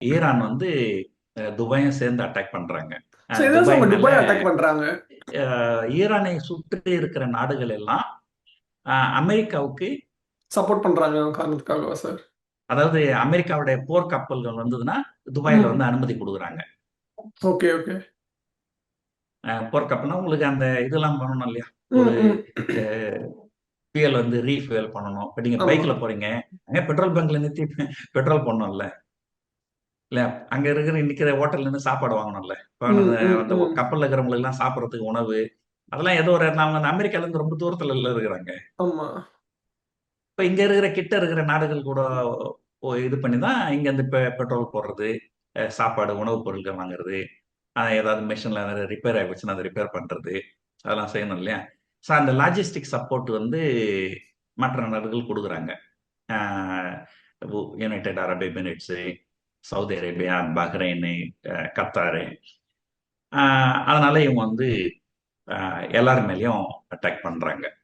Iran வந்து துபாயும் சேர்ந்து attack பண்றாங்க. சோ இதான் சார் துபாய் அவங்க மேல துபாய் அட்டாக் பண்றாங்க. ஈரானை சுற்றி இருக்கிற நாடுகள் எல்லாம் அமெரிக்காவுக்கு, சப்போர்ட் பண்றாங்க காரணத்துக்காகவா சார்? அதாவது அமெரிக்காவுடைய போர் கப்பல்கள் வந்ததுன்னா துபாயில ம். வந்து அனுமதி கொடுக்குறாங்க. Okay, okay. போர் கப்பல்னா உங்களுக்கு அந்த இதெல்லாம் பண்ணணும் இல்லையா? ம், ஒரு ம். ஃபியூயல் வந்து ரீஃபியூயல் பண்ணணும். இப்ப நீங்க ஆமா, பைக்ல போறீங்க, அங்க பெட்ரோல் பங்க்ல நிறுத்தி பெட்ரோல் போடணும்ல. இல்ல அங்க இருக்கிற நிக்கிற ஹோட்டல்ல இருந்து சாப்பாடு வாங்கணும்ல. இப்ப ம், அந்த ம், அந்த ம். கப்பல்ல இருக்கிறவங்களுக்கு எல்லாம் சாப்பிடறதுக்கு உணவு, அதெல்லாம் ஏதோ ஒரு நாங்க அந்த அமெரிக்கால இருந்து ரொம்ப தூரத்துல இல்ல இருக்கிறாங்க. ஆமா. இப்ப இங்க இருக்கிற கிட்ட இருக்கிற நாடுகள் கூட இது பண்ணி தான் இங்க இருந்து பெட்ரோல் போடுறது, சாப்பாடு, உணவுப் பொருட்கள் வாங்குறது, ஏதாவது மிஷின்ல ரிப்பேர் ஆயிடுச்சுன்னா அதை ரிப்பேர் பண்றது, அதெல்லாம் செய்யணும் இல்லையா? ஸோ அந்த லாஜிஸ்டிக் சப்போர்ட் வந்து மற்ற நாடுகள் கொடுக்குறாங்க. United Arab Emirates, Saudi Arabia, Bahrain, Qatar. அதனால இவங்க வந்து எல்லார் மேலயும் அட்டாக் பண்றாங்க.